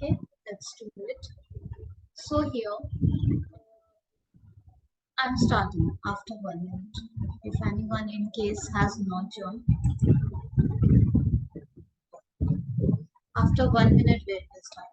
Okay, let's do it. So here I'm starting after 1 minute. If anyone in case has not joined, after 1 minute we will start.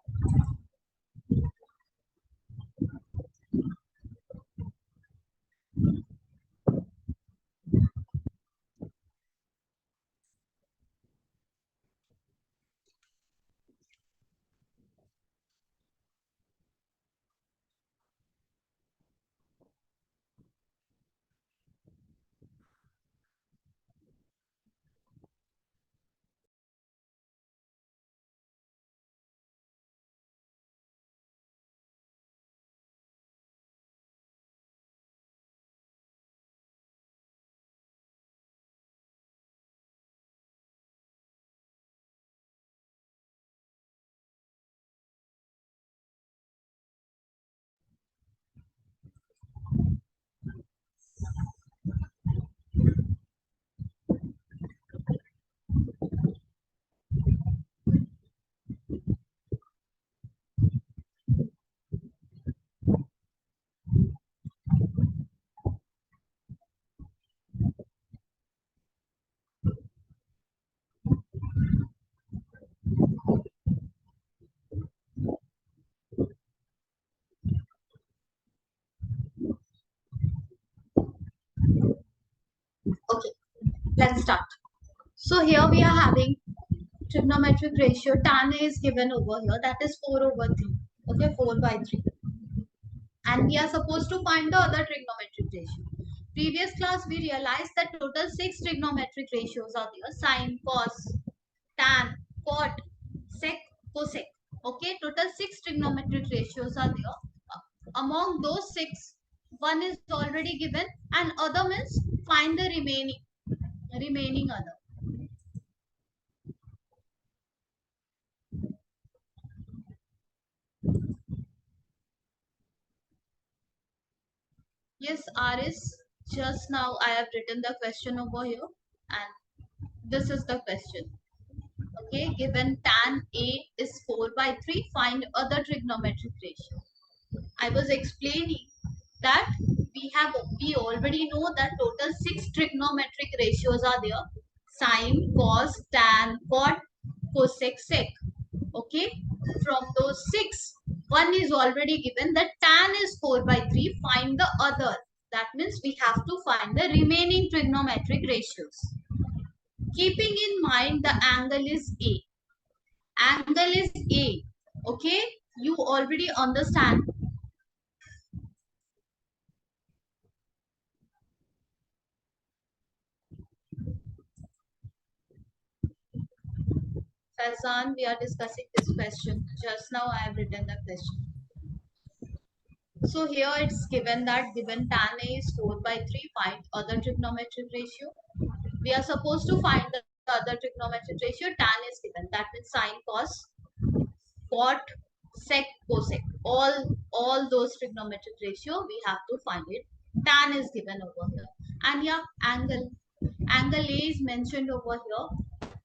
Okay, let's start. So here we are having trigonometric ratio. Tan A is given over here. That is 4 over 3. Okay, 4 by 3. And we are supposed to find the other trigonometric ratio. Previous class we realized that total 6 trigonometric ratios are there: sine, cos, tan, cot, sec, cosec. Okay, total 6 trigonometric ratios are there. Among those 6, one is already given and other means find the remaining other. Yes, Aris, just now I have written the question over here and this is the question. Okay, given tan A is 4 by 3, find other trigonometric ratio. I was explaining that we already know that total 6 trigonometric ratios are there: sine, cos, tan, cot, cosec, sec. Okay, from those 6, one is already given, that tan is 4 by 3. Find the other. That means we have to find the remaining trigonometric ratios. Keeping in mind the angle is A. Angle is A. Okay, you already understand. Faizan, we are discussing this question. Just now I have written the question. So here it's given that given tan A is 4 by 3, find other trigonometric ratio. We are supposed to find the other trigonometric ratio. Tan is given. That means sine, cos, cot, sec, cosec. All those trigonometric ratio we have to find it. Tan is given over here. And yeah, angle. Angle A is mentioned over here.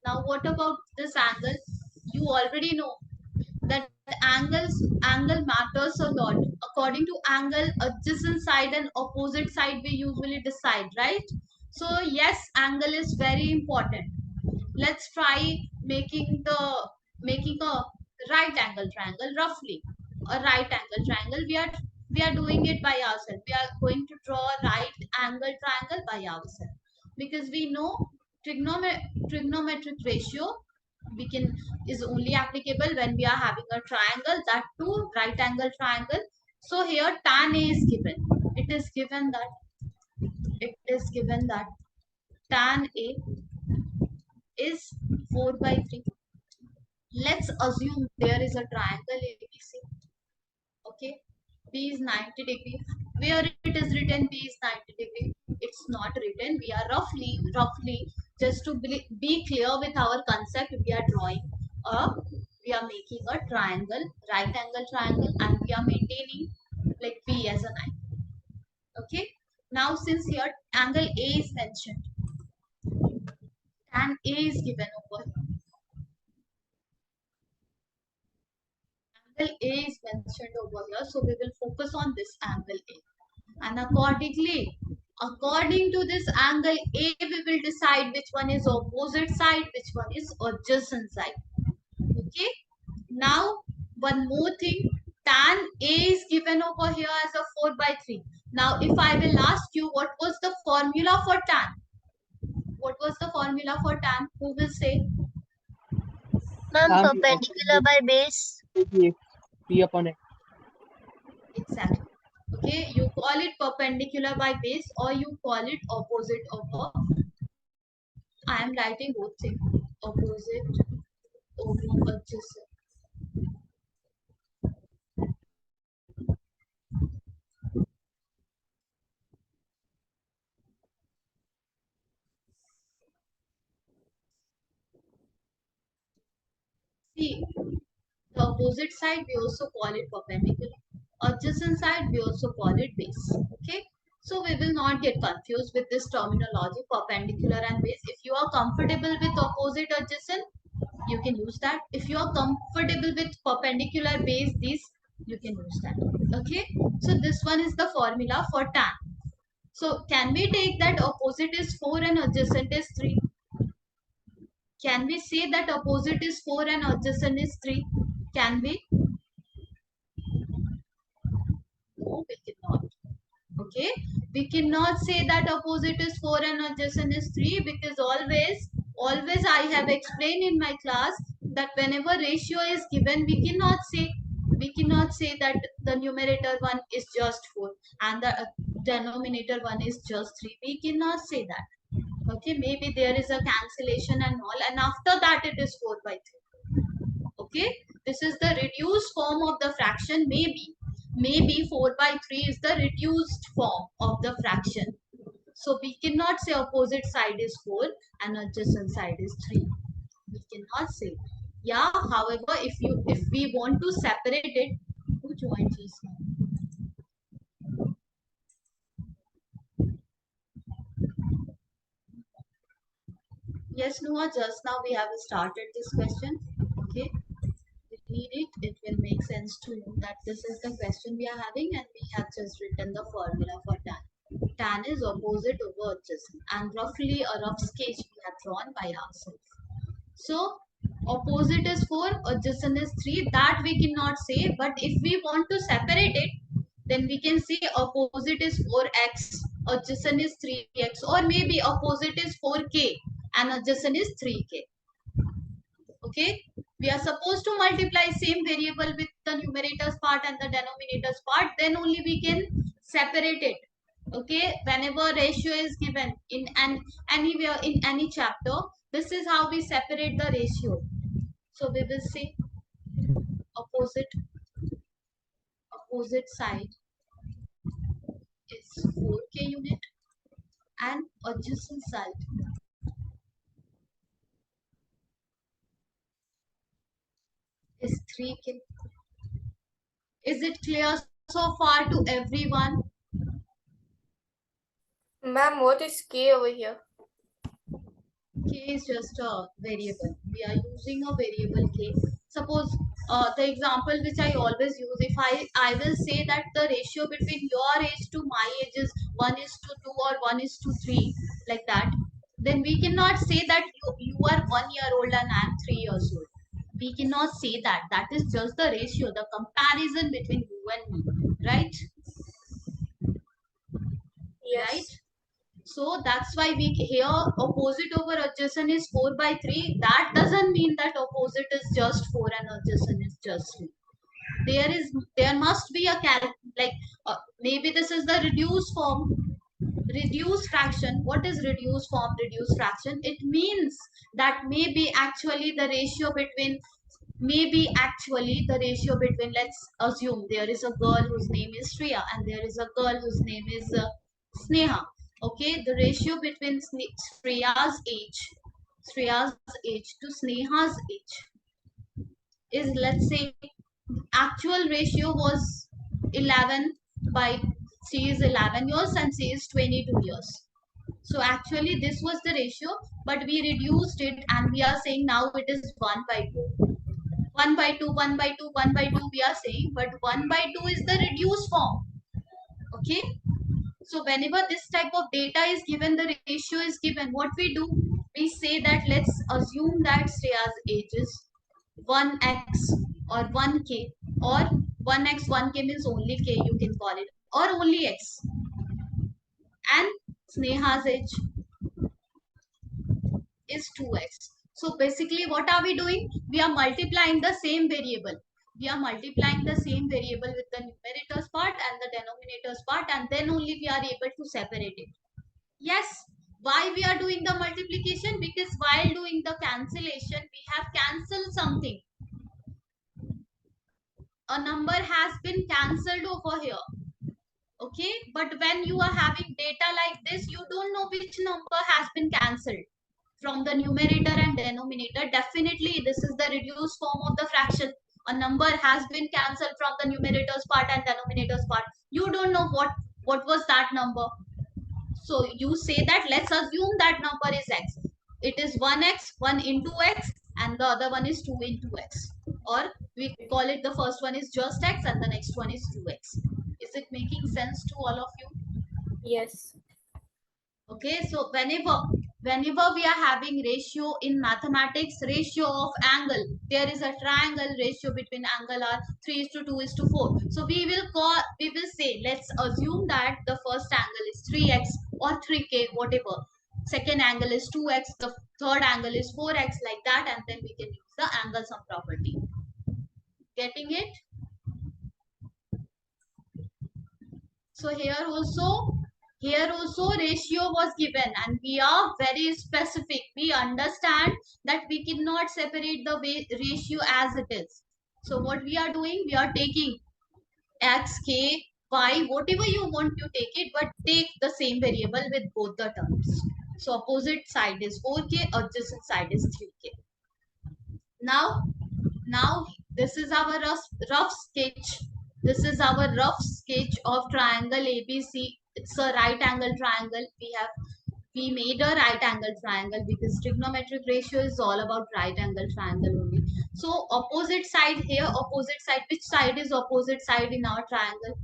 Now what about this angle? You already know that angle matters a lot. According to angle, adjacent side and opposite side we usually decide, right? So yes, angle is very important. Let's try making a right angle triangle roughly. A right angle triangle. We are doing it by ourselves. We are going to draw a right angle triangle by ourselves because we know trigonometric ratio we can is only applicable when we are having a triangle, that too right angle triangle. So here tan A is given. It is given that tan A is 4 by 3. Let's assume there is a triangle ABC. Okay, B is 90 degree. Where it is written B is 90 degree, it's not written. We are roughly just to be clear with our concept, we are drawing a we are making a triangle, right angle triangle, and we are maintaining like B as a 9. Okay, now since here angle A is mentioned and A is given over here, A is mentioned over here, so we will focus on this angle A. And accordingly, according to this angle A, we will decide which one is opposite side, which one is adjacent side. Okay. Now, one more thing. Tan A is given over here as a 4 by 3. Now, if I will ask you what was the formula for tan? What was the formula for tan? Who will say? Ma'am, Tan perpendicular by base. P upon X. Exactly. Okay, you call it perpendicular by base or you call it opposite over. I am writing both things. Opposite over adjacent. See, the opposite side we also call it perpendicular. Adjacent side we also call it base. Okay. So we will not get confused with this terminology perpendicular and base. If you are comfortable with opposite adjacent, you can use that. If you are comfortable with perpendicular base, these you can use that. Okay. So this one is the formula for tan. So can we take that opposite is 4 and adjacent is 3? Can we say that opposite is 4 and adjacent is 3? Can we? No, we cannot. Okay. We cannot say that opposite is 4 and adjacent is 3 because always I have explained in my class that whenever ratio is given, we cannot say that the numerator one is just 4 and the denominator one is just 3. We cannot say that. Okay, maybe there is a cancellation and all, and after that it is 4 by 3. Okay, this is the reduced form of the fraction. Maybe 4 by 3 is the reduced form of the fraction. So we cannot say opposite side is 4 and adjacent side is 3. We cannot say. Yeah, however, if we want to separate it, who joined just now? Yes, Noah, just now we have started this question. Okay, read it. It will make sense to you that this is the question we are having and we have just written the formula for tan. Tan is opposite over adjacent and roughly a rough sketch we have drawn by ourselves. So opposite is 4, adjacent is 3. That we cannot say, but if we want to separate it, then we can say opposite is 4x, adjacent is 3x, or maybe opposite is 4k and adjacent is 3k. Okay, we are supposed to multiply same variable with the numerators part and the denominators part, then only we can separate it. Okay, whenever ratio is given in anywhere in any chapter, this is how we separate the ratio. So we will say opposite side is 4k unit and adjacent side is 3k. Is it clear so far to everyone? Ma'am, what is K over here? K is just a variable. We are using a variable K. Suppose the example which I always use, if I will say that the ratio between your age to my age is 1 is to 2 or 1 is to 3, like that, then we cannot say that you are 1 year old and I am 3 years old. We cannot say that. That is just the ratio, the comparison between you and me, right? Yes. Right? So that's why we here opposite over adjacent is 4 by 3. That doesn't mean that opposite is just 4 and adjacent is just 3. There must be a like maybe this is the reduced form, reduced fraction. What is reduced form, reduced fraction? It means that maybe actually the ratio between, let's assume there is a girl whose name is Shreya and there is a girl whose name is Sneha. Okay, the ratio between Shreya's age to Sneha's age is, let's say, actual ratio was 11 by, she is 11 years and she is 22 years. So actually this was the ratio, but we reduced it and we are saying now it is 1 by 2. 1 by 2, 1 by 2, 1 by 2 we are saying, but 1 by 2 is the reduced form. Okay. So whenever this type of data is given, the ratio is given, what we do? We say that let's assume that Shreya's age is 1x or 1k, or 1x 1k means only k you can call it, or only x, and Sneha's age is 2x. So basically what are we doing? We are multiplying the same variable. We are multiplying the same variable with the numerators part and the denominators part, and then only we are able to separate it. Yes. Why we are doing the multiplication? Because while doing the cancellation, we have cancelled something. A number has been cancelled over here. Okay. But when you are having data like this, you don't know which number has been cancelled from the numerator and denominator. Definitely, this is the reduced form of the fraction. A number has been cancelled from the numerators part and denominators part. You don't know what was that number. So you say that let's assume that number is x. It is 1x, 1 into x, and the other one is 2 into x. Or we call it, the first one is just x and the next one is 2x. Is it making sense to all of you? Yes. Okay, so whenever we are having ratio in mathematics, ratio of angle, there is a triangle ratio between angle are 3 is to 2 is to 4. So we will say, let's assume that the first angle is 3x or 3k, whatever. Second angle is 2x, the third angle is 4x, like that, and then we can use the angle sum property. Getting it? So here also ratio was given, and we are very specific. We understand that we cannot separate the ratio as it is. So what we are doing, we are taking x, k, y, whatever you want to take it, but take the same variable with both the terms. So opposite side is 4k, adjacent side is 3k. Now this is our rough sketch. This is our rough sketch of triangle ABC. It's a right angle triangle. We made a right angle triangle because trigonometric ratio is all about right angle triangle only. So opposite side here, opposite side. Which side is opposite side in our triangle?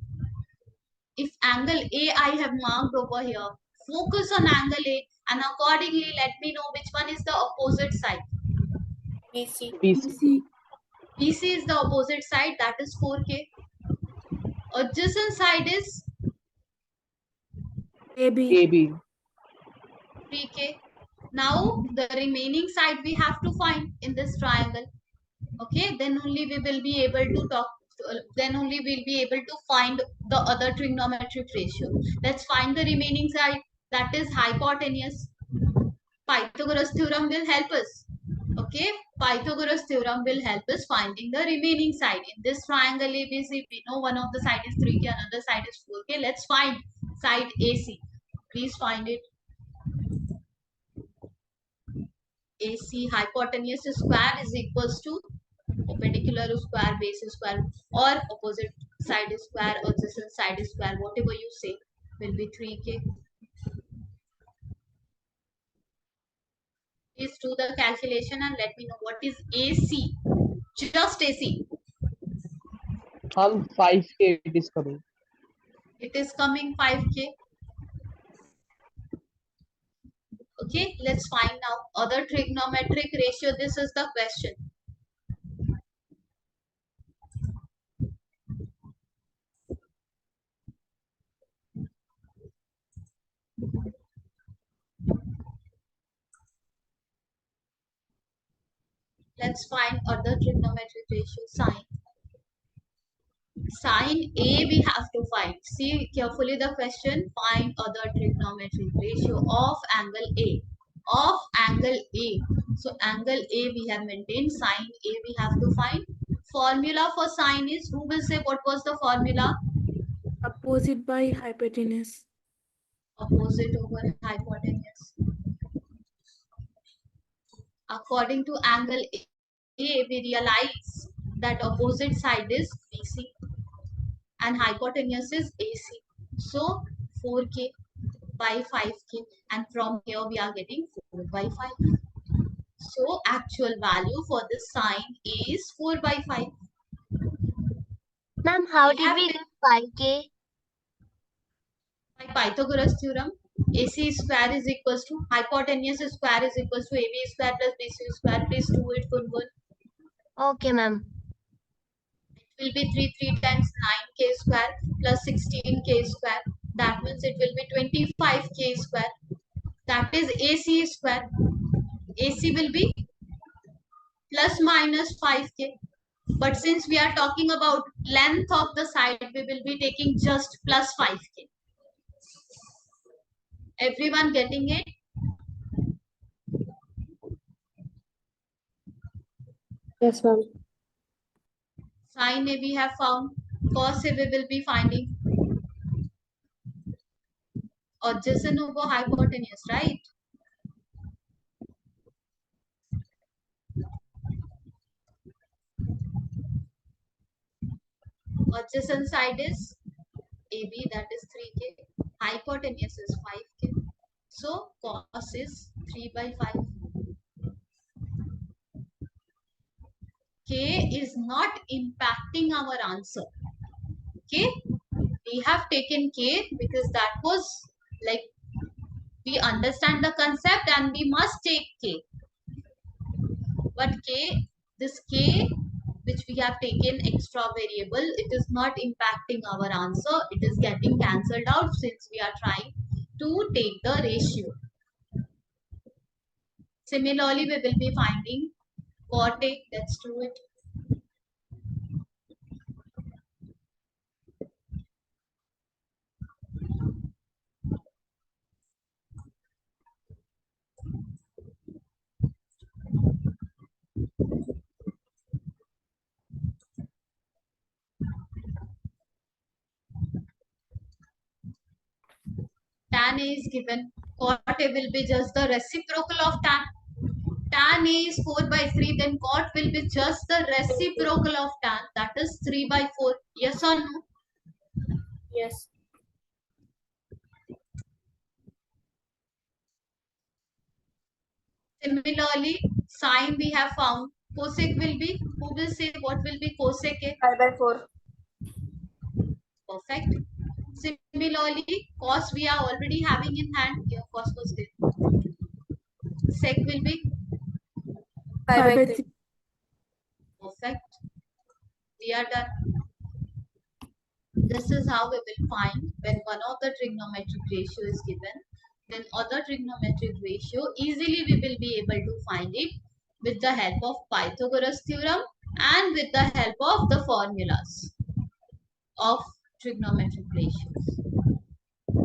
If angle A I have marked over here, focus on angle A and accordingly let me know which one is the opposite side. BC. BC. BC is the opposite side, that is 4k. Adjacent side is AB. 3k. Now the remaining side we have to find in this triangle. Okay, then only we will be able to then only we'll be able to find the other trigonometric ratio. Let's find the remaining side, that is hypotenuse. Pythagoras theorem will help us. Okay, Pythagoras theorem will help us finding the remaining side. In this triangle ABC, we know one of the side is 3k, another side is 4k. Let's find side AC. Please find it. AC, hypotenuse square is equals to perpendicular square, base square, or opposite side square, adjacent side square, whatever you say, will be 3k. Please do the calculation and let me know what is AC. Just AC. 5k it is coming. It is coming 5k. Okay, let's find now other trigonometric ratio. This is the question. Let's find other trigonometric ratio. Sine A we have to find. See carefully the question. Find other trigonometric ratio of angle A. Of angle A. So angle A we have maintained. Sine A we have to find. Formula for sine is, who will say what was the formula? Opposite by hypotenuse. Opposite over hypotenuse. According to angle A, we realize that opposite side is BC and hypotenuse is AC. So 4k by 5k, and from here we are getting 4 by 5. So actual value for this sign is 4 by 5. Ma'am, how We did have we get 5K? by Pythagoras theorem. AC square is equals to hypotenuse square is equals to AB square plus BC square. Please do it, Gungun. Okay, ma'am. It will be 3 times 9k square plus 16k square. That means it will be 25k square. That is AC square. AC will be plus minus 5k. But since we are talking about length of the side, we will be taking just plus 5k. Everyone getting it? Yes, ma'am. Sin A we have found. Cos A we will be finding. Adjacent over hypotenuse, right? Adjacent side is AB, that is 3k. Hypotenuse is 5k. So cos is 3 by 5. K is not impacting our answer. Okay, we have taken K because that was like we understand the concept and we must take K. But K, this K which we have taken extra variable, it is not impacting our answer. It is getting cancelled out since we are trying to take the ratio. Similarly, we will be finding cot A. Let's do it. Tan A is given. Cot A will be just the reciprocal of tan. Tan A is 4 by 3, then cot will be just the reciprocal of tan, that is 3 by 4. Yes or no? Yes. Similarly, sine we have found. Cosec will be, who will say what will be cosec A? 5 by 4. Perfect. Similarly, cos we are already having in hand. Here, cos was there. Sec will be 5 by 3. perfect. We are done. This is how we will find when one of the trigonometric ratio is given, then other trigonometric ratio easily we will be able to find it with the help of Pythagoras theorem and with the help of the formulas of trigonometric ratios.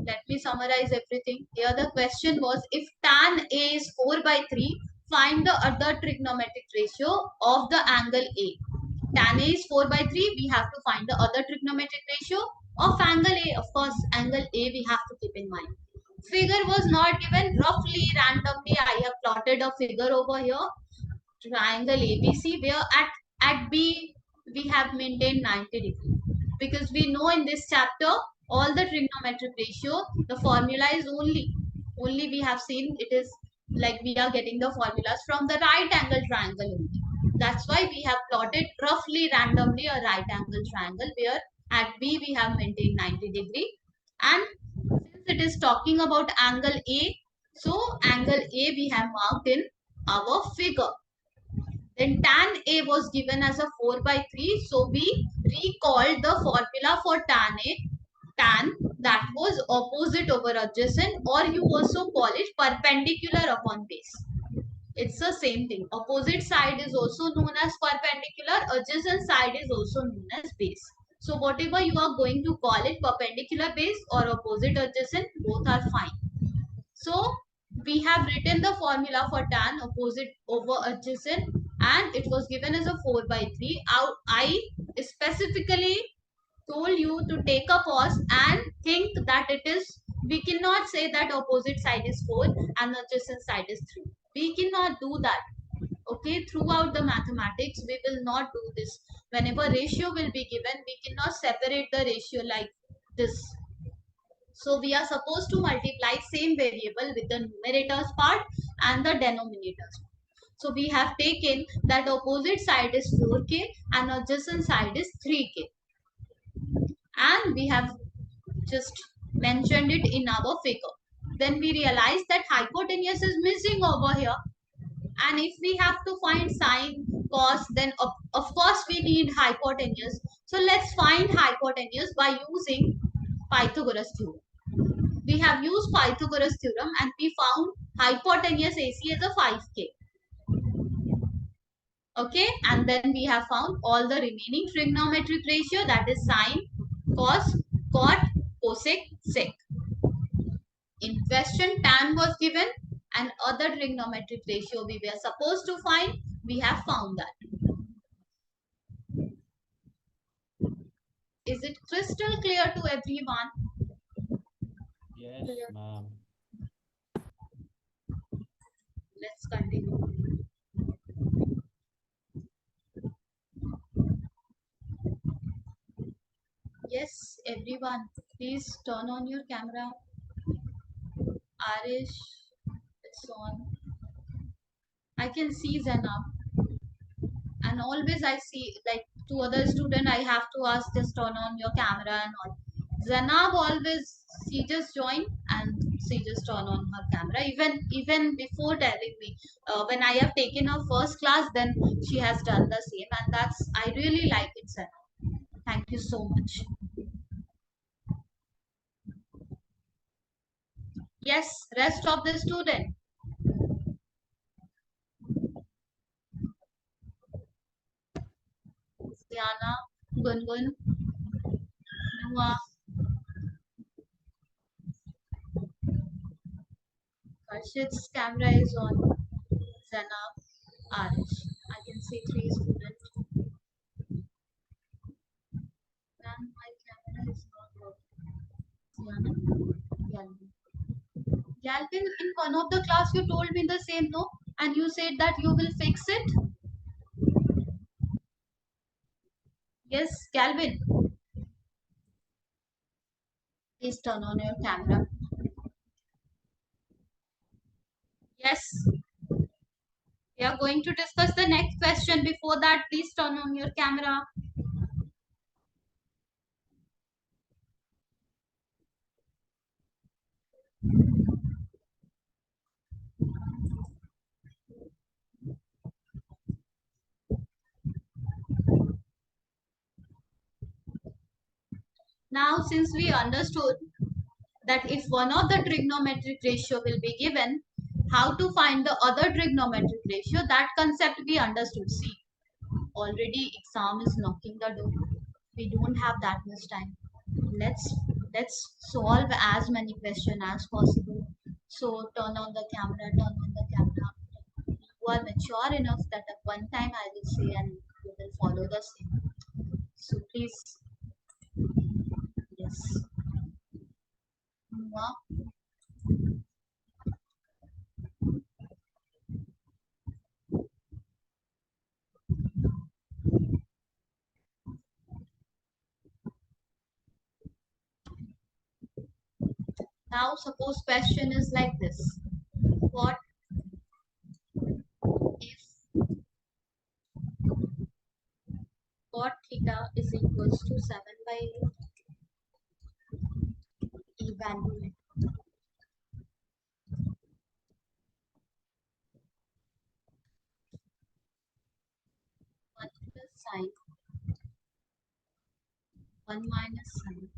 Let me summarize everything. Here the question was, if tan A is 4 by 3, find the other trigonometric ratio of the angle A. Tan A is 4 by 3, we have to find the other trigonometric ratio of angle A. Of course, angle A we have to keep in mind. Figure was not given, roughly, randomly, I have plotted a figure over here. Triangle ABC, where at B we have maintained 90 degrees. Because we know in this chapter, all the trigonometric ratio, the formula is only we have seen it is like we are getting the formulas from the right angle triangle only. That's why we have plotted roughly randomly a right angle triangle where at B we have maintained 90 degree. And since it is talking about angle A, so angle A we have marked in our figure. Then tan A was given as a 4 by 3. So we recalled the formula for tan A. Tan, that was opposite over adjacent, or you also call it perpendicular upon base. It's the same thing. Opposite side is also known as perpendicular. Adjacent side is also known as base. So whatever you are going to call it, perpendicular base or opposite adjacent, both are fine. So we have written the formula for tan opposite over adjacent and it was given as a 4 by 3. I specifically told you to take a pause and think that it is, we cannot say that opposite side is 4 and adjacent side is 3. We cannot do that. Okay, throughout the mathematics, we will not do this. Whenever ratio will be given, we cannot separate the ratio like this. So we are supposed to multiply same variable with the numerators part and the denominators. So we have taken that opposite side is 4k and adjacent side is 3k. And we have just mentioned it in our figure. Then we realize that hypotenuse is missing over here. And if we have to find sine, cos, then of course we need hypotenuse. So let's find hypotenuse by using Pythagoras theorem. We have used Pythagoras theorem and we found hypotenuse AC is a 5k. Okay, and then we have found all the remaining trigonometric ratio, that is sine, cos, cot, cosec, sec. In question, tan was given and other trigonometric ratio we were supposed to find. We have found that. Is it crystal clear to everyone? Yes, ma'am. Let's continue. Yes, everyone, please turn on your camera. Arish, it's on. I can see Zainab. And always I see, like, to other student, I have to ask, just turn on your camera and all. Zainab always, she just join and she just turn on her camera. Even before telling me, when I have taken her first class, then she has done the same. And that's, I really like it, Zainab. Thank you so much. Yes, rest of the student. Diana, Gungun, Noah, Karshit's camera is on. Zainab, Arish. I can see 3 students. And my camera is not working. Diana, Galvin. Galvin, in one of the class you told me the same, no? And you said that you will fix it. Yes, Galvin. Please turn on your camera. Yes. We are going to discuss the next question. Before that, please turn on your camera. Now, since we understood that if one of the trigonometric ratio will be given, how to find the other trigonometric ratio, that concept we understood. See, already exam is knocking the door. We don't have that much time. Let's solve as many questions as possible. So turn on the camera, turn on the camera. You are mature enough that at one time I will say and you will follow the same. So please, yes. Noah. Now suppose question is like this. What if cot theta is equals to 7 by 8? Evaluate. One plus sine, 1 minus sine.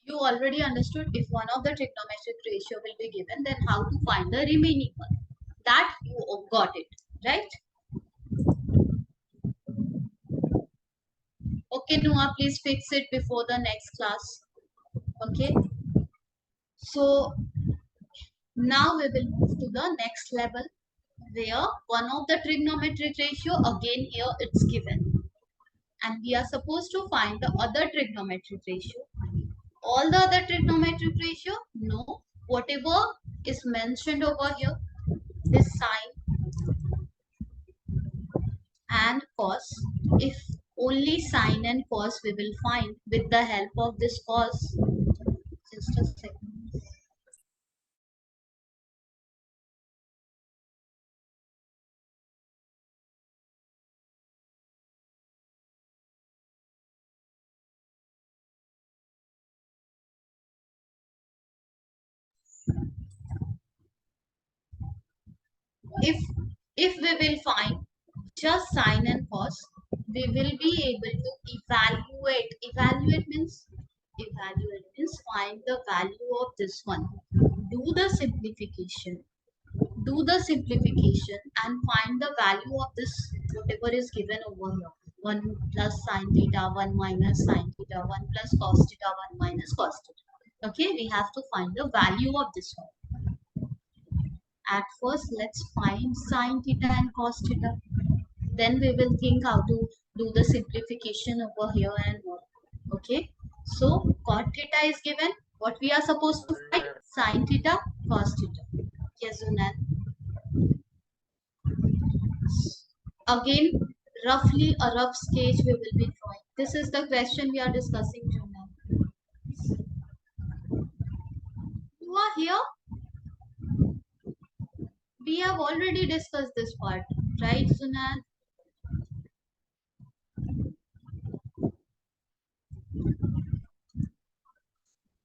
You already understood if one of the trigonometric ratio will be given, then how to find the remaining one. That you got it, right? Okay, Noah, please fix it before the next class. Okay. So now we will move to the next level where one of the trigonometric ratio, again here it's given. And we are supposed to find the other trigonometric ratio. All the other trigonometric ratio? No. Whatever is mentioned over here, this sine, and cos. If only sine and cos we will find with the help of this cos. Just a second. If we will find just sine and cos, we will be able to evaluate means find the value of this one. Do the simplification. Do the simplification and find the value of this whatever is given over here. 1 plus sine theta, 1 minus sine theta, 1 plus cos theta, 1 minus cos theta. Okay, we have to find the value of this one. At first, let's find sine theta and cos theta. Then we will think how to do the simplification over here and more. Okay. So cot theta is given. What we are supposed to find? Sine theta, cos theta. Yes, Zunan. Again, roughly a rough sketch we will be drawing. This is the question we are discussing, Zunan. You are here? We have already discussed this part, right, Sunan?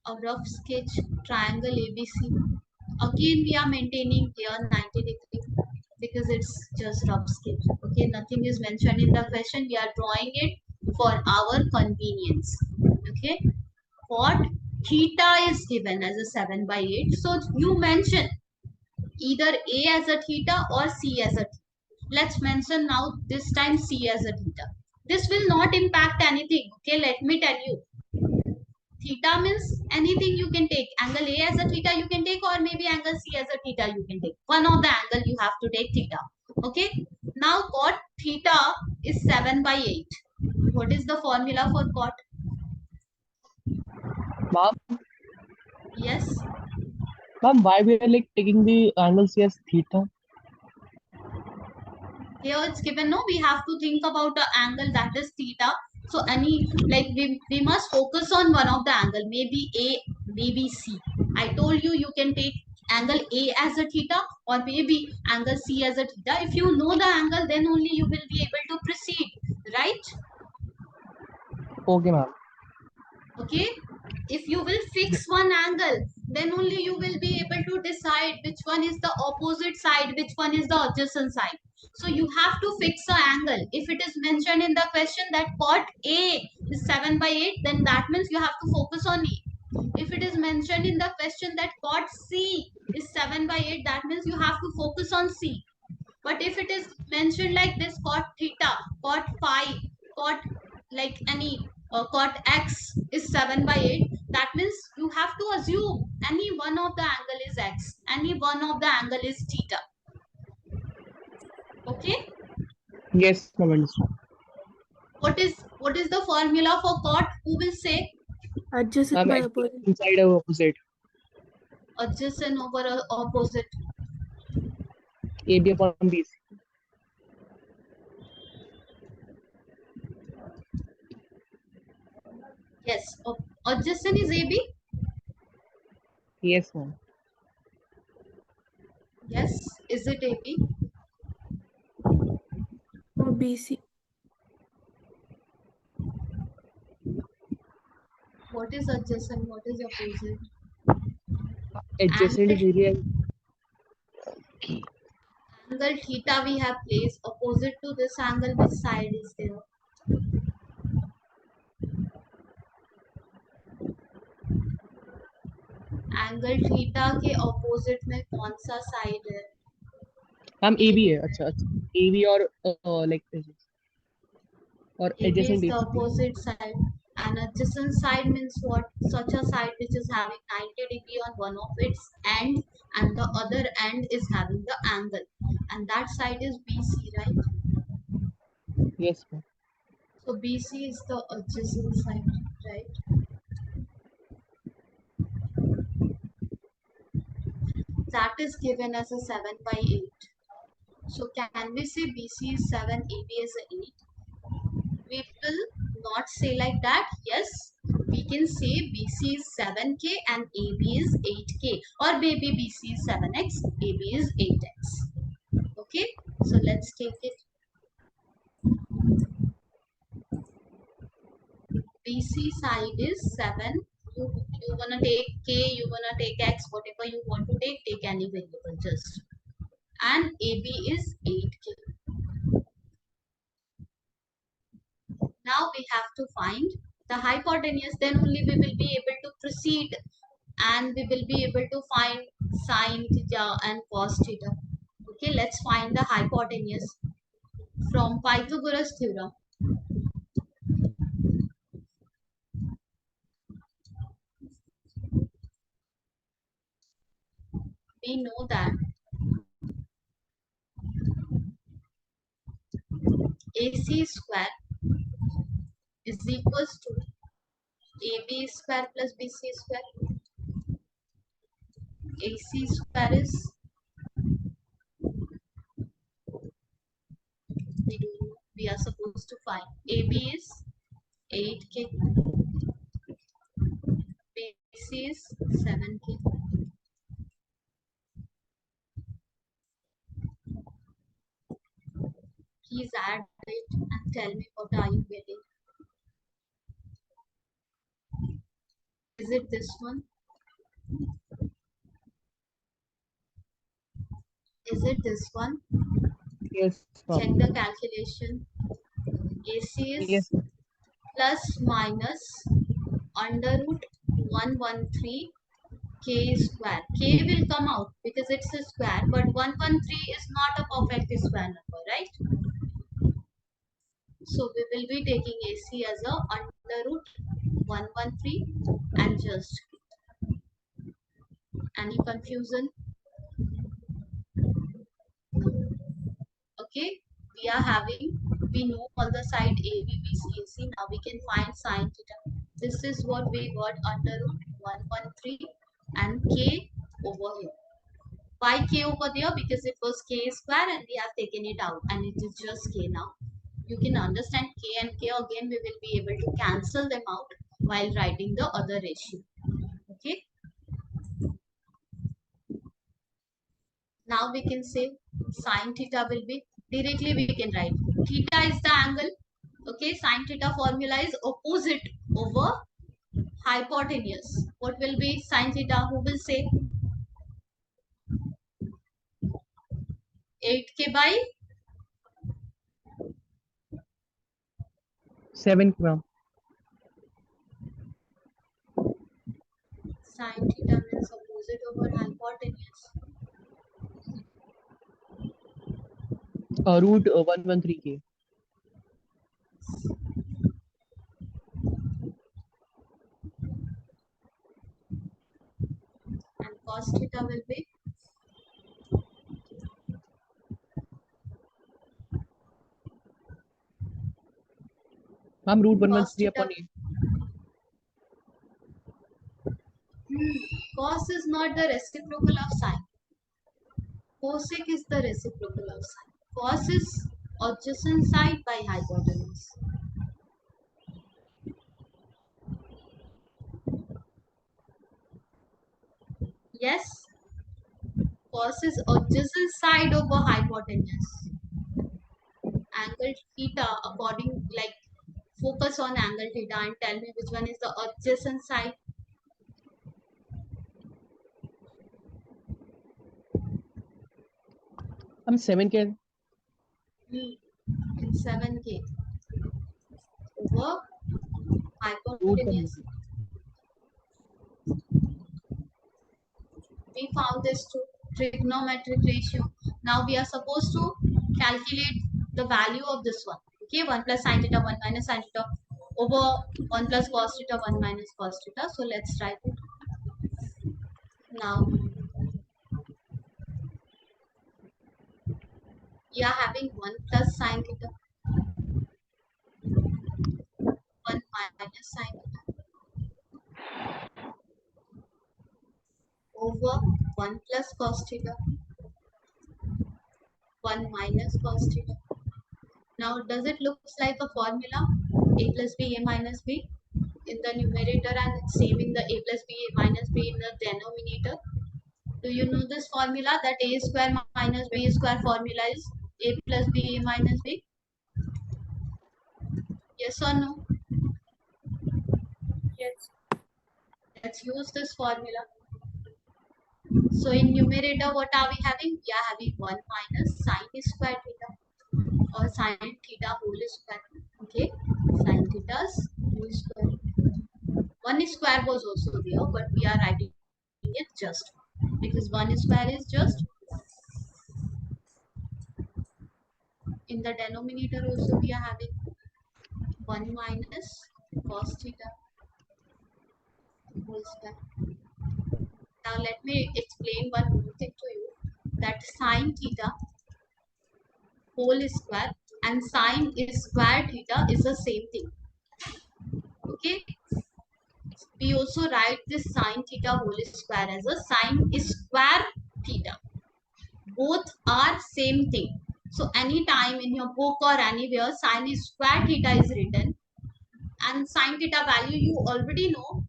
A rough sketch, triangle ABC. Again, we are maintaining here 90 degree because it's just rough sketch. Okay, nothing is mentioned in the question. We are drawing it for our convenience. Okay, cot theta is given as a 7 by 8. So you mention either A as a theta or C as a theta. Let's mention now this time C as a theta. This will not impact anything. Okay, let me tell you. Theta means anything you can take. Angle A as a theta you can take, or maybe angle C as a theta you can take. One of the angle you have to take theta. Okay. Now cot theta is 7 by 8. What is the formula for cot? Ma'am, Yes. ma'am, why we are like taking the angles as theta? Here it's given, no, we have to think about the angle that is theta. So any, like we must focus on one of the angle, maybe A, maybe C. I told you you can take angle A as a theta or maybe angle C as a theta. If you know the angle, then only you will be able to proceed, right? Okay, ma'am. Okay, if you will fix one angle, then only you will be able to decide which one is the opposite side, which one is the adjacent side. So you have to fix an angle. If it is mentioned in the question that cot A is 7 by 8, then that means you have to focus on A. If it is mentioned in the question that cot C is 7 by 8, that means you have to focus on C. But if it is mentioned like this, cot theta, cot phi, cot like any cot x is 7 by 8, that means you have to assume any one of the angle is x, any one of the angle is theta. Okay. Yes, ma'am, understood. What is the formula for cot? Who will say? Adjacent by Ma'am, opposite. inside or opposite? Adjacent over opposite. AB upon BC. Yes. Adjacent is AB. Yes, ma'am. Yes. Is it AB? No, BC. What is adjacent? What is opposite? Adjacent is Angle area. angle theta we have placed opposite to this angle. Which side is there? Angle theta के opposite में कौन सा side है? Ma'am, AB AB. है. अच्छा, अच्छा. AB or like or AB is adjacent the is. opposite side. And adjacent side means what? Such a side which is having 90 degree on one of its end and the other end is having the angle. And that side is BC, right? Yes, ma'am. So BC is the adjacent side, right? That is given as a 7 by 8. So can we say BC is 7, AB is 8? We will not say like that. Yes, we can say BC is 7K and AB is 8K, or maybe BC is 7X, AB is 8X. Okay, so let's take it. BC side is 7. You wanna take K, you wanna take X, whatever you want to take any variable just. And AB is 8K. Now we have to find the hypotenuse, then only we will be able to proceed and we will be able to find sine theta and cos theta. Okay, let's find the hypotenuse from Pythagoras theorem. We know that AC square is equals to AB square plus BC square. AC square is, we are supposed to find AB is 8K, BC is 7K. Please add it and tell me what are you getting. Is it this one? Is it this one? Yes, Check ma'am. the calculation. AC is Yes, ma'am. plus minus under root 113 K square. K will come out because it's a square, but 113 is not a perfect square number, right? So we will be taking AC as a under root 113 and just, any confusion? Okay, we know all the side A, B, B, C, A, C. Now we can find sine theta. This is what we got under root 113 and K over here. Why K over there? Because it was K square and we have taken it out and it is just K now. You can understand K and K again, we will be able to cancel them out while writing the other ratio. Okay. Now we can say sine theta will be, directly we can write theta is the angle. Okay, sine theta formula is opposite over hypotenuse. What will be sine theta? Who will say? 8K by 7, ma'am. sine theta means opposite over hypotenuse. Root 113K. And cos theta will be Ma'am, root cos 113 theta. upon 8. Cos is not the reciprocal of sine. Cosec is the reciprocal of sine. Cos is adjacent side by hypotenuse. Yes, cos is adjacent side over hypotenuse. Angle theta, according, like, focus on angle theta and tell me which one is the adjacent side. I'm 7K. In 7K over Root hypotenuse. 113. We found this to trigonometric ratio. Now we are supposed to calculate the value of this one. Okay, 1 plus sine theta, 1 minus sine theta over 1 plus cos theta, 1 minus cos theta. So let's write it. Now we are having 1 plus sine theta, 1 minus sine theta over 1 plus cos theta. 1 minus cos theta. Now, does it looks like a formula? A plus b, a minus b in the numerator and same in the a plus b, a minus b in the denominator. Do you know this formula that a square minus b square formula is a plus b, a minus b? Yes or no? Yes. Let's use this formula. So in numerator, what are we having? We are having 1 minus sine square theta or sine theta whole square. Okay, sine theta's whole square. 1 square was also there, but we are writing it just because 1 square is just. In the denominator also we are having 1 minus cos theta whole square. Now let me explain one more thing to you, that sine theta whole square and sine square theta is the same thing. Okay, we also write this sine theta whole square as a sine square theta. Both are same thing. So anytime in your book or anywhere sine square theta is written and sine theta value you already know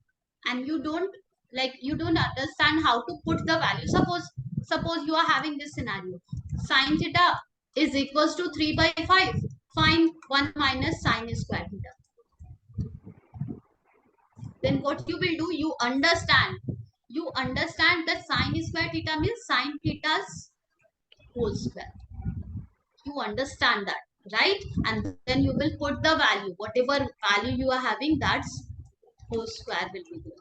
and you don't understand how to put the value. Suppose you are having this scenario, sine theta is equals to 3/5. Find 1 minus sine square theta. Then what you will do, you understand that sine square theta means sine theta's whole square. You understand that, right? And then you will put the value, whatever value you are having, that's whole square will be there.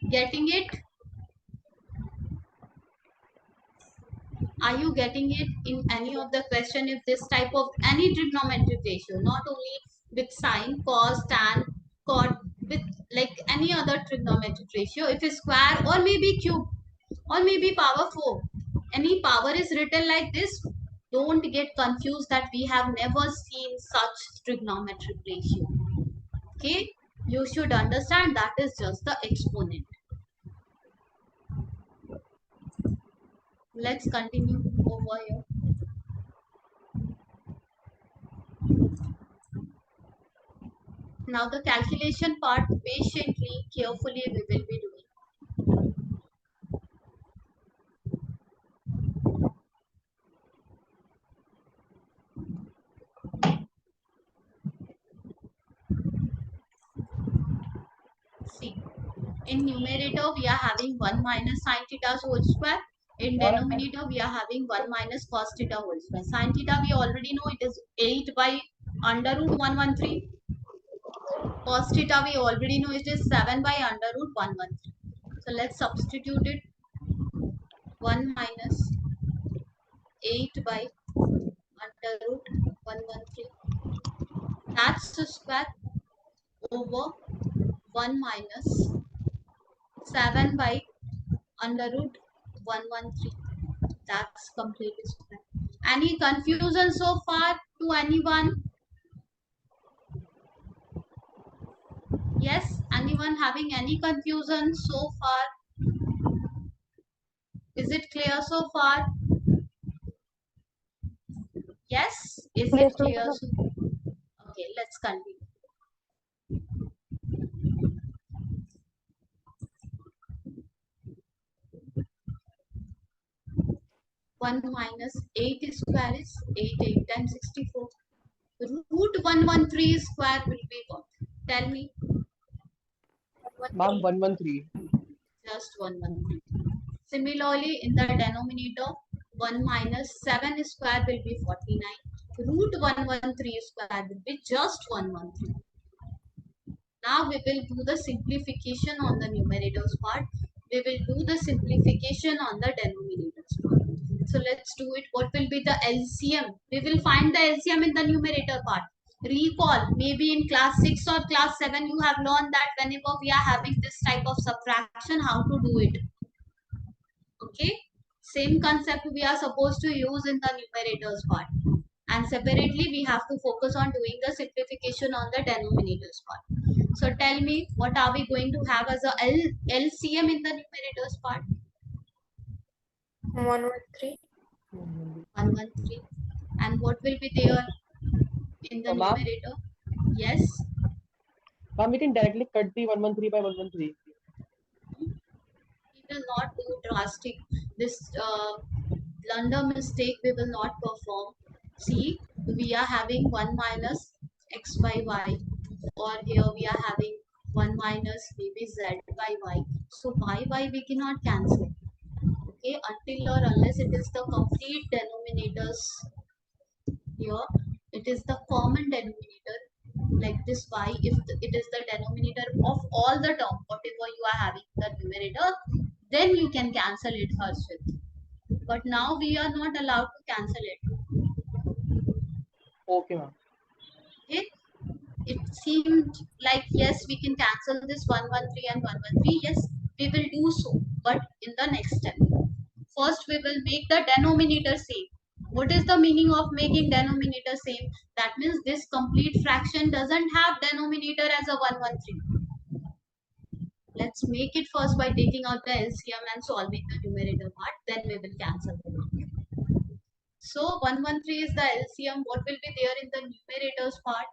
Getting it? Are you getting it in any of the question? If this type of any trigonometric ratio, not only with sine, cos, tan, cot, with like any other trigonometric ratio, if it's square or maybe cube or maybe power 4, any power is written like this, don't get confused that we have never seen such trigonometric ratio. Okay, you should understand that is just the exponent. Let's continue over here. Now the calculation part, patiently, carefully we will be doing. See, in numerator we are having 1 minus sine theta whole square. In denominator we are having 1 minus cos theta whole square. Sine theta we already know it is 8 by under root 113. Cos theta we already know it is 7 by under root 113. So let's substitute it. 1 minus 8 by under root 113. That's the square over 1 minus 7 by under root 113. That's complete square. Any confusion so far to anyone? Yes? Anyone having any confusion so far? Is it clear so far? Yes? Is it clear? Okay, let's continue. One minus 8 square is 8 times 64. Root 113 square will be what? Tell me. Ma'am, 113. Just 113. Similarly, in the denominator, 1 minus 7 square will be 49. Root 113 square will be just 113. Now we will do the simplification on the numerators part. We will do the simplification on the denominators part. So let's do it. What will be the LCM? We will find the LCM in the numerator part. Recall, maybe in class 6 or class 7 you have learned that whenever we are having this type of subtraction, how to do it. Okay, same concept we are supposed to use in the numerators part, and separately we have to focus on doing the simplification on the denominators part. So tell me, what are we going to have as a LCM in the numerators part? 113. 113. And what will be there in the Ma'am, numerator? Yes. ma'am, we can directly cut the 113 by 113. We will not do drastic. This blunder mistake we will not perform. See, we are having 1 minus x by y, or here we are having 1 minus maybe z by y. So by we cannot cancel. Okay, until or unless it is the complete denominators here, it is the common denominator like this y. If it is the denominator of all the term, whatever you are having the numerator, then you can cancel it Harshit. But now we are not allowed to cancel it. Okay, ma'am. Okay, it seemed like yes, we can cancel this 113 and 113. Yes, we will do so, but in the next step. First, we will make the denominator same. What is the meaning of making denominator same? That means this complete fraction doesn't have denominator as a 113. Let's make it first by taking out the LCM and solving the numerator part. Then we will cancel it. So 113 is the LCM. What will be there in the numerators part?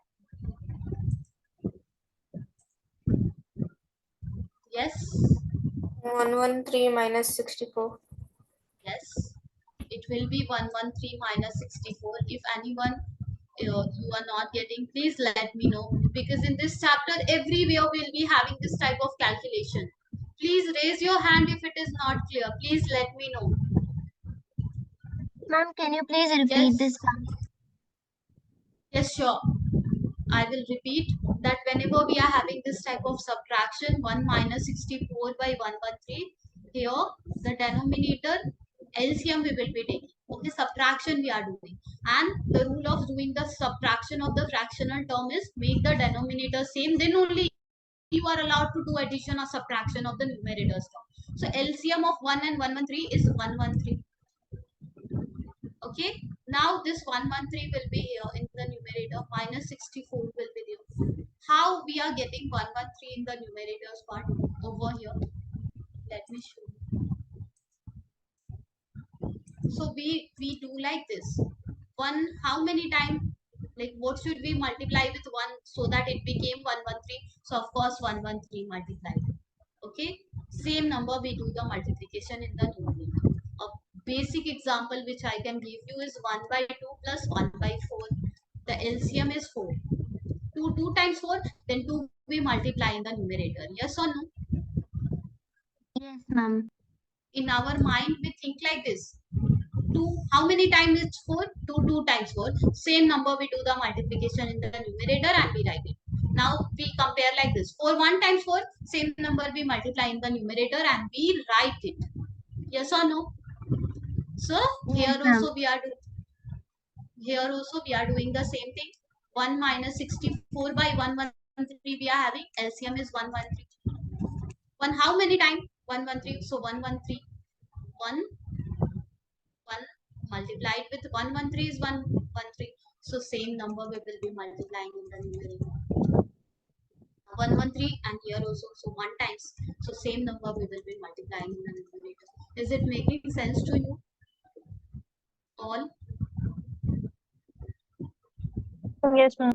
Yes. 113 minus 64. Yes. It will be 113 minus 64. If anyone you are not getting, please let me know, because in this chapter everywhere we'll be having this type of calculation. Please raise your hand if it is not clear. Please let me know. Ma'am, can you please repeat Yes. this part? Yes, sure. I will repeat that whenever we are having this type of subtraction, 1 minus 64 by 113, here the denominator LCM we will be taking. Okay, subtraction we are doing. And the rule of doing the subtraction of the fractional term is make the denominator same, then only you are allowed to do addition or subtraction of the numerators term. So LCM of 1 and 113 is 113. Okay, now this 113 will be here in the numerator, minus 64 will be there. How we are getting 113 in the numerators part? Over here, let me show you. So we do like this. One, how many times, like what should we multiply with 1 so that it became 113? So of course 113 multiplied. Okay, same number we do the multiplication in the numerator. A basic example which I can give you is 1 by 2 plus 1 by 4. The LCM is 4. 2 times 4, then 2 we multiply in the numerator. Yes or no? Yes, ma'am. In our mind we think like this. 2, how many times it's 4? 2 times 4. Same number we do the multiplication in the numerator and we write it. Now we compare like this. 4 1 times 4, same number we multiply in the numerator and we write it. Yes or no? So Yes, ma'am. here also we are doing the same thing. 1 minus 64 by 113 we are having. LCM is 113. 1 how many times? 113. So 113. 1 1 multiplied with 113 is 113. So same number we will be multiplying in the numerator. 113 and here also so 1 times. So same number we will be multiplying in the numerator. Is it making sense to you all? Yes, ma'am.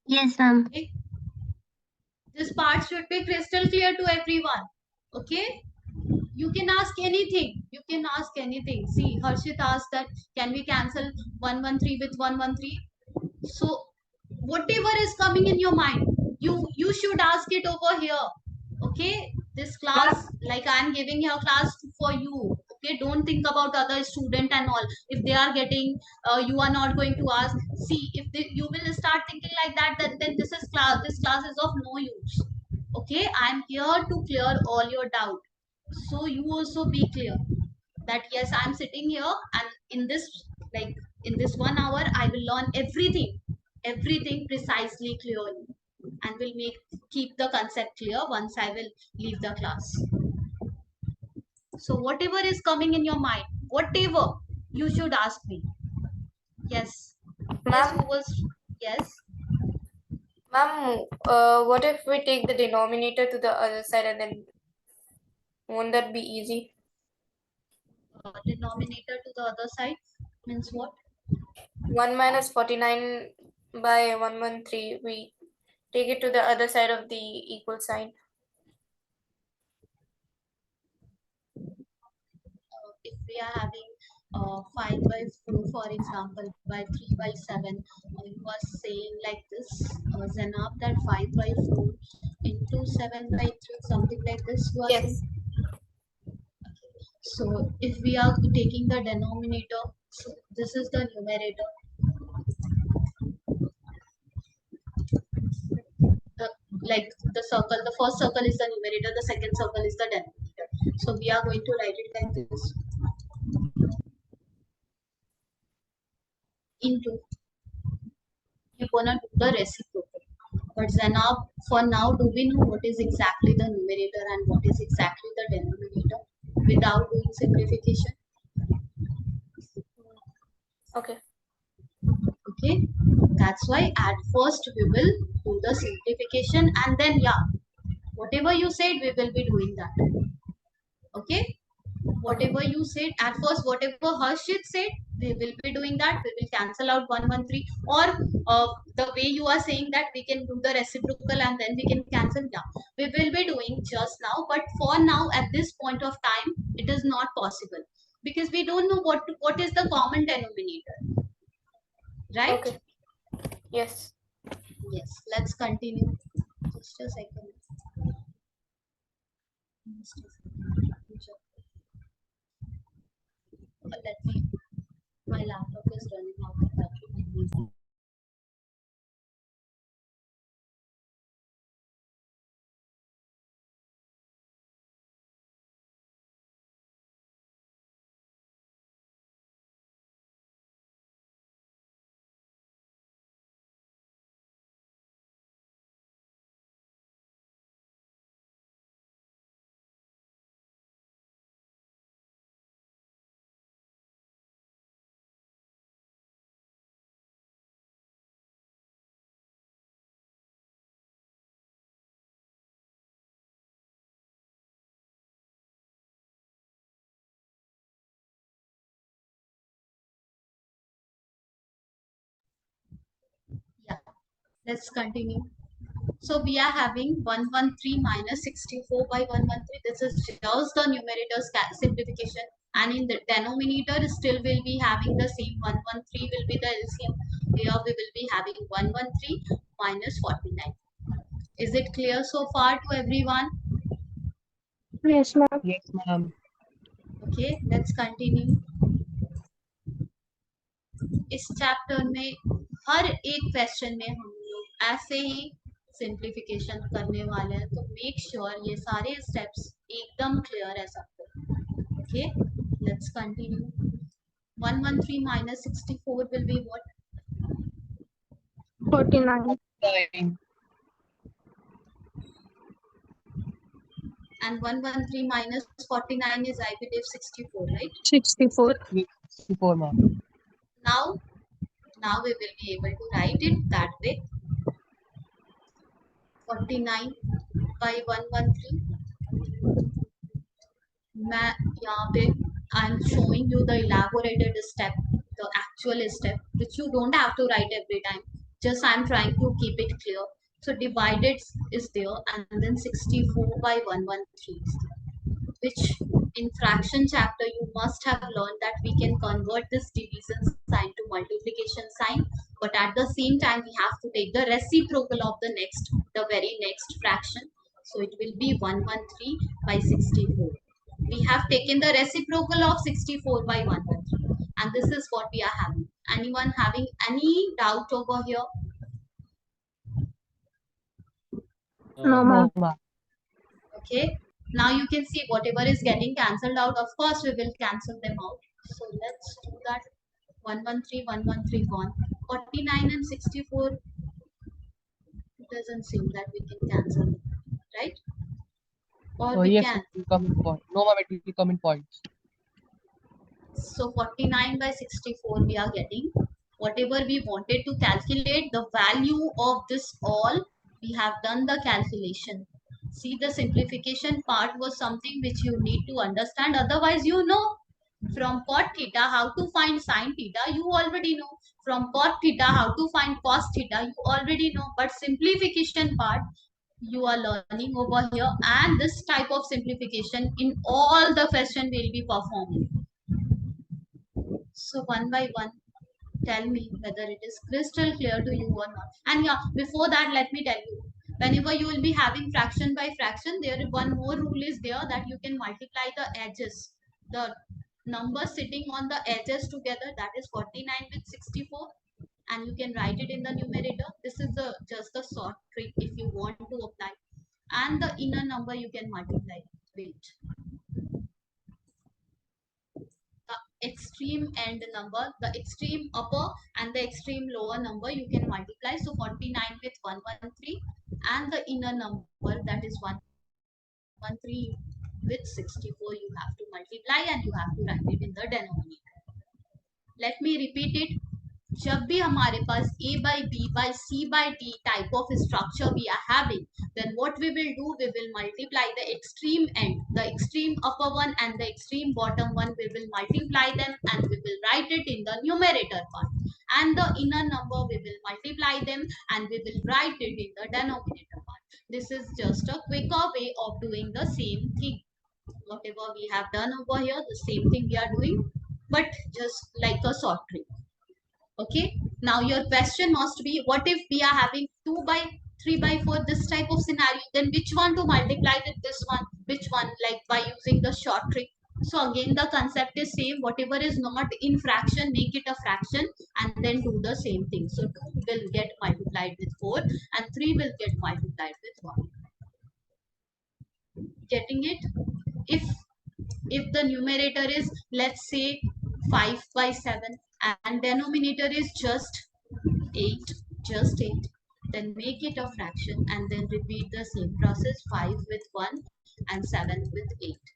Yes, ma'am. Okay. This part should be crystal clear to everyone. Okay. You can ask anything. You can ask anything. See, Harshit asked that can we cancel 113 with 113? So whatever is coming in your mind, you should ask it over here. Okay, this class, like I'm giving here class for you. Okay, don't think about other student and all. If they are getting, you are not going to ask. See, if you will start thinking like that, then this is class. This class is of no use. Okay, I'm here to clear all your doubt. So you also be clear that yes, I'm sitting here and in this, like in this 1 hour I will learn everything precisely clearly, and will make keep the concept clear once I will leave the class. So whatever is coming in your mind, whatever, you should ask me. Yes. Yes, Ma'am, who was? Yes. ma'am, what if we take the denominator to the other side and then won't that be easy? Denominator to the other side. Means what? 1 minus 49 by 113. We take it to the other side of the equal sign. If we are having 5 by 4, for example, by 3 by 7, you are saying like this, Zanab, that 5 by 4 into 7 by 3, something like this you are Yes. saying. So if we are taking the denominator, so this is the numerator. The, like the circle, the first circle is the numerator, the second circle is the denominator. So we are going to write it like this, into, you're gonna do the reciprocal. But Zanab, for now, do we know what is exactly the numerator and what is exactly the denominator without doing simplification? Okay. Okay, that's why at first we will do the simplification, and then yeah, whatever you said, we will be doing that. Okay, whatever you said at first, whatever Harshit said, we will be doing that. We will cancel out 113, or the way you are saying that we can do the reciprocal and then we can cancel. Yeah, we will be doing just now, but for now at this point of time, it is not possible because we don't know what is the common denominator, right? Okay. Yes. Yes. Let's continue. Just a second. Let me. My laptop is running out of battery. Yeah. Let's continue. So we are having 113 minus 64 by 113. This is just the numerator's simplification. And in the denominator still will be having the same 113 will be the LCM. Here we will be having 113 minus 49. Is it clear so far to everyone? Yes, ma'am. Yes, ma'am. Okay, let's continue. इस chapter में हर एक question में हम लोग ऐसे ही simplification करने वाले हैं, तो मेक श्योर ये सारे स्टेप्स एकदम क्लियर है सबको. Okay, let's continue. 113 minus 64 will be what? 49. 9. And 113 minus 49 is, I believe, 64, right? 64. 64, ma'am. Now, we will be able to write it that way. 49 by 113. मैं यहाँ पे I am showing you the elaborated step, the actual step, which you don't have to write every time. Just I am trying to keep it clear. So divided is there, and then 64 by 113 is there, which in fraction chapter you must have learned that we can convert this division sign to multiplication sign, but at the same time we have to take the reciprocal of the very next fraction. So it will be 113 by 64. We have taken the reciprocal of 64 by 113, and this is what we are having. Anyone having any doubt over here? No, ma'am. No, ma'am. Okay, now you can see whatever is getting cancelled out, of course we will cancel them out. So let's do that. 113, 113 gone. 49 and 64, it doesn't seem that we can cancel them, right? Or we Yes, can. it will come in points. No, ma'am, it will come in points. So 49 by 64 we are getting. Whatever we wanted to calculate, the value of this all, we have done the calculation. See, the simplification part was something which you need to understand. Otherwise, you know, From cot theta, how to find sine theta, you already know. From cot theta, how to find cos theta, you already know. But simplification part, you are learning over here. And this type of simplification in all the question will be performed. So one by one, tell me whether it is crystal clear to you or not. And yeah, before that, let me tell you, whenever you will be having fraction by fraction, there is one more rule is there, that you can multiply the edges, the numbers sitting on the edges together, that is 49 with 64, and you can write it in the numerator. This is the just a short trick if you want to apply. And the inner number you can multiply. Wait, the extreme end number, the extreme upper and the extreme lower number you can multiply. So 49 with 113, and the inner number, that is 113 with 64, you have to multiply and you have to write it in the denominator. Let me repeat it. जब भी हमारे पास a by b by c by d type of structure we are having, then what we will do, we will multiply the extreme end, the extreme upper one and the extreme bottom one, we will multiply them and we will write it in the numerator part, and the inner number we will multiply them and we will write it in the denominator part. This is just a quicker way of doing the same thing. Whatever we have done over here, the same thing we are doing, but just like a short trick. Okay, now your question must be, what if we are having 2 by 3 by 4, this type of scenario, then which one to multiply with this one, which one, like by using the short trick. So again the concept is same, whatever is not in fraction, make it a fraction and then do the same thing. So 2 will get multiplied with 4 and 3 will get multiplied with 1. Getting it? If the numerator is, let's say, 5 by 7 and denominator is just 8, then make it a fraction and then repeat the same process, 5 with 1 and 7 with 8.